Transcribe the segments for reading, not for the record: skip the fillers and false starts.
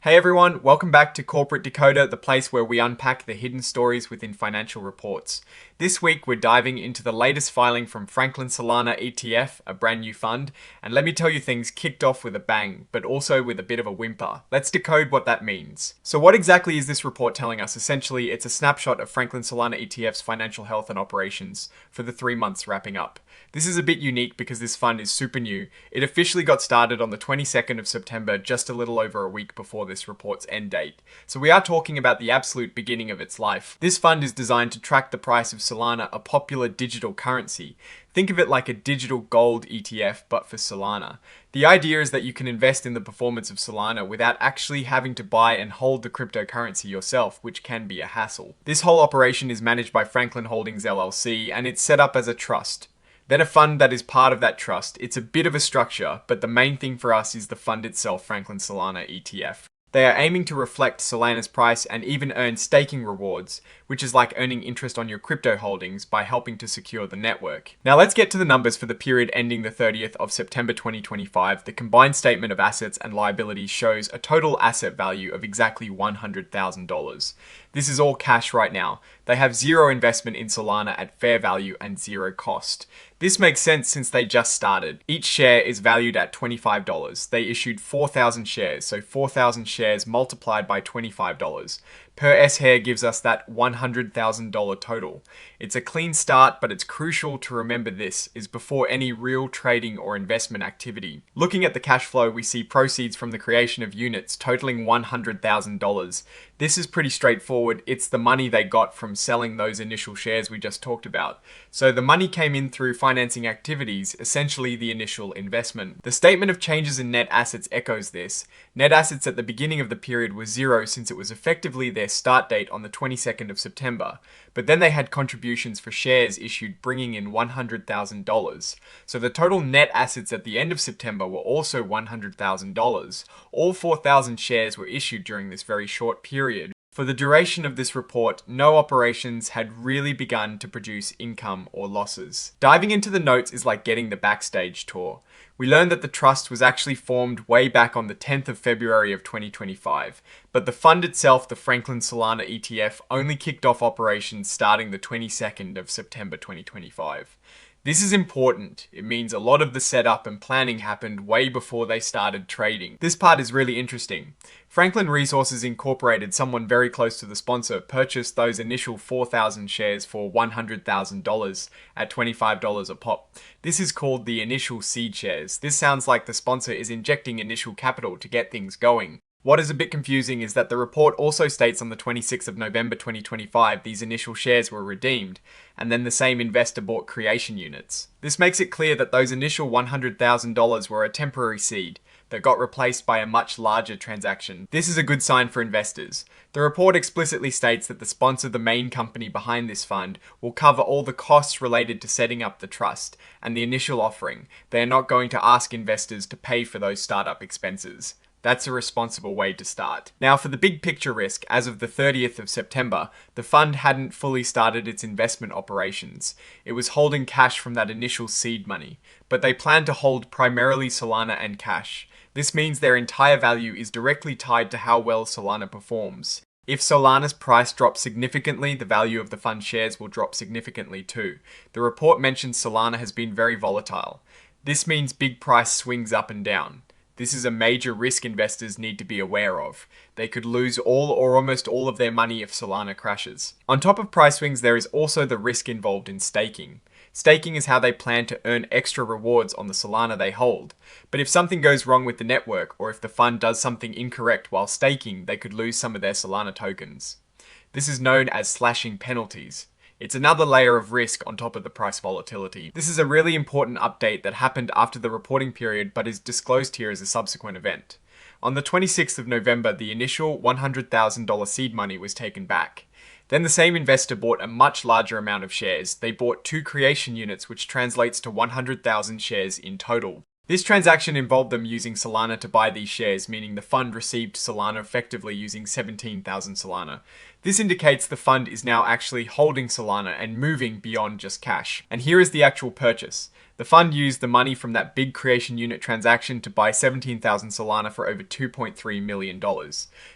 Hey everyone, welcome back to Corporate Decoder, the place where we unpack the hidden stories within financial reports. This week we're diving into the latest filing from Franklin Solana ETF, a brand new fund, and let me tell you, things kicked off with a bang, but also with a bit of a whimper. Let's decode what that means. So what exactly is this report telling us? Essentially, it's a snapshot of Franklin Solana ETF's financial health and operations for the 3 months wrapping up. This is a bit unique because this fund is super new. It officially got started on the 22nd of September, just a little over a week before this report's end date. So we are talking about the absolute beginning of its life. This fund is designed to track the price of Solana, a popular digital currency. Think of it like a digital gold ETF, but for Solana. The idea is that you can invest in the performance of Solana without actually having to buy and hold the cryptocurrency yourself, which can be a hassle. This whole operation is managed by Franklin Holdings LLC, and it's set up as a trust. Then a fund that is part of that trust. It's a bit of a structure, but the main thing for us is the fund itself, Franklin Solana ETF. They are aiming to reflect Solana's price and even earn staking rewards, which is like earning interest on your crypto holdings by helping to secure the network. Now let's get to the numbers for the period ending the 30th of September 2025. The combined statement of assets and liabilities shows a total asset value of exactly $100,000. This is all cash right now. They have zero investment in Solana at fair value and zero cost. This makes sense since they just started. Each share is valued at $25. They issued 4,000 shares, so 4,000 shares multiplied by $25. Per S-Hair gives us that $100,000 total. It's a clean start, but it's crucial to remember this is before any real trading or investment activity. Looking at the cash flow, we see proceeds from the creation of units totaling $100,000. This is pretty straightforward. It's the money they got from selling those initial shares we just talked about. So the money came in through financing activities, essentially the initial investment. The statement of changes in net assets echoes this. Net assets at the beginning of the period was zero since it was effectively their start date on the 22nd of September, but then they had contributions for shares issued bringing in $100,000. So the total net assets at the end of September were also $100,000. All 4,000 shares were issued during this very short period. For the duration of this report, no operations had really begun to produce income or losses. Diving into the notes is like getting the backstage tour. We learned that the trust was actually formed way back on the 10th of February of 2025, but the fund itself, the Franklin Solana ETF, only kicked off operations starting the 22nd of September 2025. This is important. It means a lot of the setup and planning happened way before they started trading. This part is really interesting. Franklin Resources Incorporated, someone very close to the sponsor, purchased those initial 4,000 shares for $100,000 at $25 a pop. This is called the initial seed shares. This sounds like the sponsor is injecting initial capital to get things going. What is a bit confusing is that the report also states on the 26th of November 2025 these initial shares were redeemed, and then the same investor bought creation units. This makes it clear that those initial $100,000 were a temporary seed that got replaced by a much larger transaction. This is a good sign for investors. The report explicitly states that the sponsor, the main company behind this fund, will cover all the costs related to setting up the trust and the initial offering. They are not going to ask investors to pay for those startup expenses. That's a responsible way to start. Now for the big picture risk, as of the 30th of September, the fund hadn't fully started its investment operations. It was holding cash from that initial seed money, but they plan to hold primarily Solana and cash. This means their entire value is directly tied to how well Solana performs. If Solana's price drops significantly, the value of the fund shares will drop significantly too. The report mentions Solana has been very volatile. This means big price swings up and down. This is a major risk investors need to be aware of. They could lose all or almost all of their money if Solana crashes. On top of price swings, there is also the risk involved in staking. Staking is how they plan to earn extra rewards on the Solana they hold. But if something goes wrong with the network, or if the fund does something incorrect while staking, they could lose some of their Solana tokens. This is known as slashing penalties. It's another layer of risk on top of the price volatility. This is a really important update that happened after the reporting period but is disclosed here as a subsequent event. On the 26th of November, the initial $100,000 seed money was taken back. Then the same investor bought a much larger amount of shares. They bought 2 creation units, which translates to 100,000 shares in total. This transaction involved them using Solana to buy these shares, meaning the fund received Solana effectively using 17,000 Solana. This indicates the fund is now actually holding Solana and moving beyond just cash. And here is the actual purchase. The fund used the money from that big creation unit transaction to buy 17,000 Solana for over $2.3 million.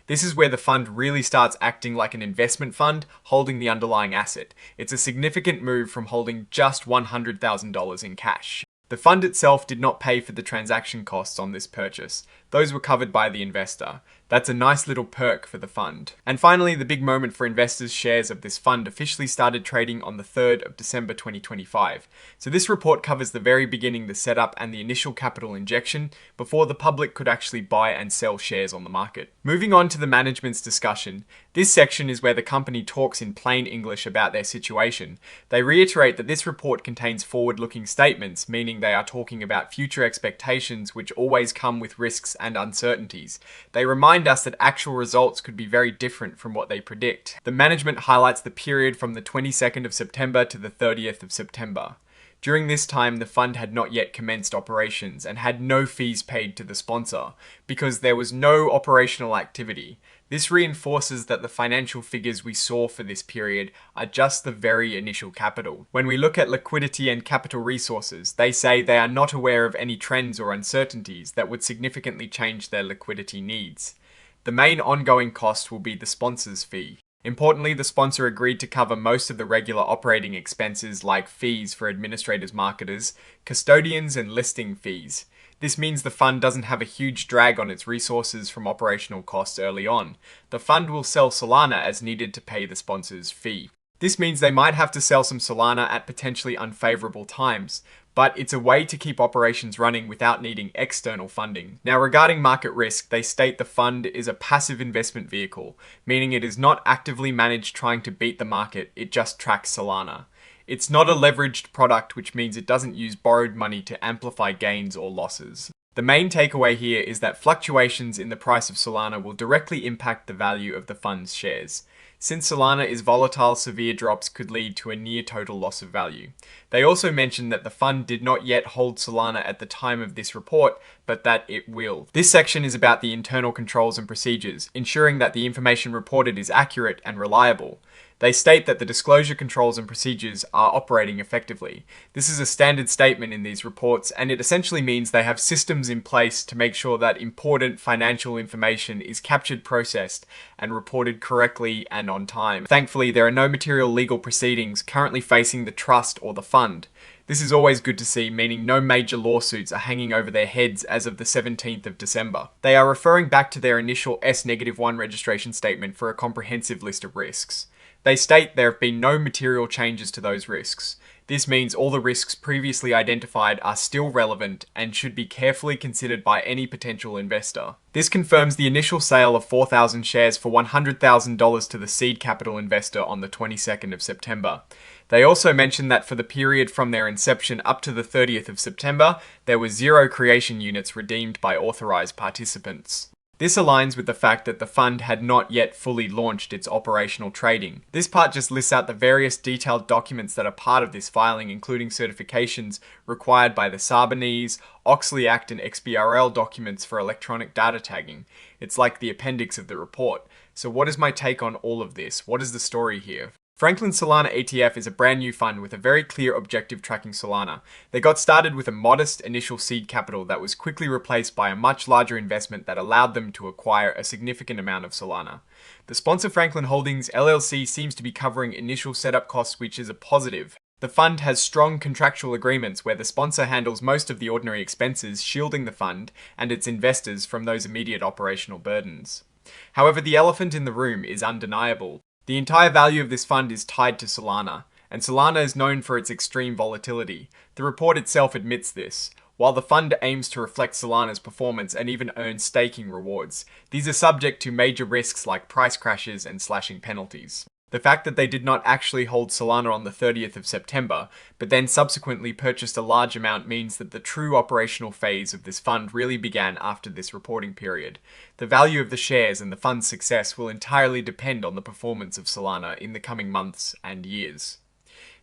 This is where the fund really starts acting like an investment fund, holding the underlying asset. It's a significant move from holding just $100,000 in cash. The fund itself did not pay for the transaction costs on this purchase. Those were covered by the investor. That's a nice little perk for the fund. And finally, the big moment for investors' shares of this fund officially started trading on the 3rd of December 2025. So this report covers the very beginning, the setup and the initial capital injection before the public could actually buy and sell shares on the market. Moving on to the management's discussion, this section is where the company talks in plain English about their situation. They reiterate that this report contains forward-looking statements, meaning they are talking about future expectations which always come with risks and uncertainties. They remind us that actual results could be very different from what they predict. The management highlights the period from the 22nd of September to the 30th of September. During this time, the fund had not yet commenced operations and had no fees paid to the sponsor because there was no operational activity. This reinforces that the financial figures we saw for this period are just the very initial capital. When we look at liquidity and capital resources, they say they are not aware of any trends or uncertainties that would significantly change their liquidity needs. The main ongoing cost will be the sponsor's fee. Importantly, the sponsor agreed to cover most of the regular operating expenses like fees for administrators, marketers, custodians, and listing fees. This means the fund doesn't have a huge drag on its resources from operational costs early on. The fund will sell Solana as needed to pay the sponsor's fee. This means they might have to sell some Solana at potentially unfavorable times, but it's a way to keep operations running without needing external funding. Now, regarding market risk, they state the fund is a passive investment vehicle, meaning it is not actively managed trying to beat the market, it just tracks Solana. It's not a leveraged product, which means it doesn't use borrowed money to amplify gains or losses. The main takeaway here is that fluctuations in the price of Solana will directly impact the value of the fund's shares. Since Solana is volatile, severe drops could lead to a near total loss of value. They also mentioned that the fund did not yet hold Solana at the time of this report, but that it will. This section is about the internal controls and procedures, ensuring that the information reported is accurate and reliable. They state that the disclosure controls and procedures are operating effectively. This is a standard statement in these reports, and it essentially means they have systems in place to make sure that important financial information is captured, processed, and reported correctly and on time. Thankfully, there are no material legal proceedings currently facing the trust or the fund. This is always good to see, meaning no major lawsuits are hanging over their heads as of the 17th of December. They are referring back to their initial S-1 registration statement for a comprehensive list of risks. They state there have been no material changes to those risks. This means all the risks previously identified are still relevant and should be carefully considered by any potential investor. This confirms the initial sale of 4,000 shares for $100,000 to the seed capital investor on the 22nd of September. They also mentioned that for the period from their inception up to the 30th of September, there were 0 creation units redeemed by authorized participants. This aligns with the fact that the fund had not yet fully launched its operational trading. This part just lists out the various detailed documents that are part of this filing, including certifications required by the Sarbanes, Oxley Act and XBRL documents for electronic data tagging. It's like the appendix of the report. So what is my take on all of this? What is the story here? Franklin Solana ETF is a brand new fund with a very clear objective tracking Solana. They got started with a modest initial seed capital that was quickly replaced by a much larger investment that allowed them to acquire a significant amount of Solana. The sponsor Franklin Holdings LLC seems to be covering initial setup costs, which is a positive. The fund has strong contractual agreements where the sponsor handles most of the ordinary expenses, shielding the fund and its investors from those immediate operational burdens. However, the elephant in the room is undeniable. The entire value of this fund is tied to Solana, and Solana is known for its extreme volatility. The report itself admits this. While the fund aims to reflect Solana's performance and even earn staking rewards, these are subject to major risks like price crashes and slashing penalties. The fact that they did not actually hold Solana on the 30th of September, but then subsequently purchased a large amount means that the true operational phase of this fund really began after this reporting period. The value of the shares and the fund's success will entirely depend on the performance of Solana in the coming months and years.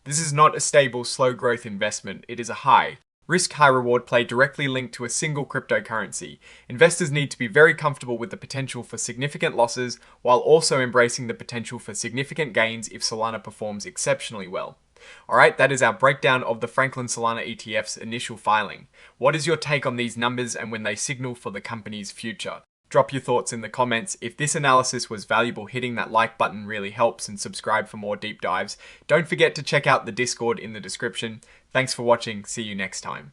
This is not a stable, slow growth investment, it is a high, Risk high reward play directly linked to a single cryptocurrency. Investors need to be very comfortable with the potential for significant losses while also embracing the potential for significant gains if Solana performs exceptionally well. Alright, that is our breakdown of the Franklin Solana ETF's initial filing. What is your take on these numbers and when they signal for the company's future? Drop your thoughts in the comments. If this analysis was valuable, hitting that like button really helps, and subscribe for more deep dives. Don't forget to check out the Discord in the description. Thanks for watching. See you next time.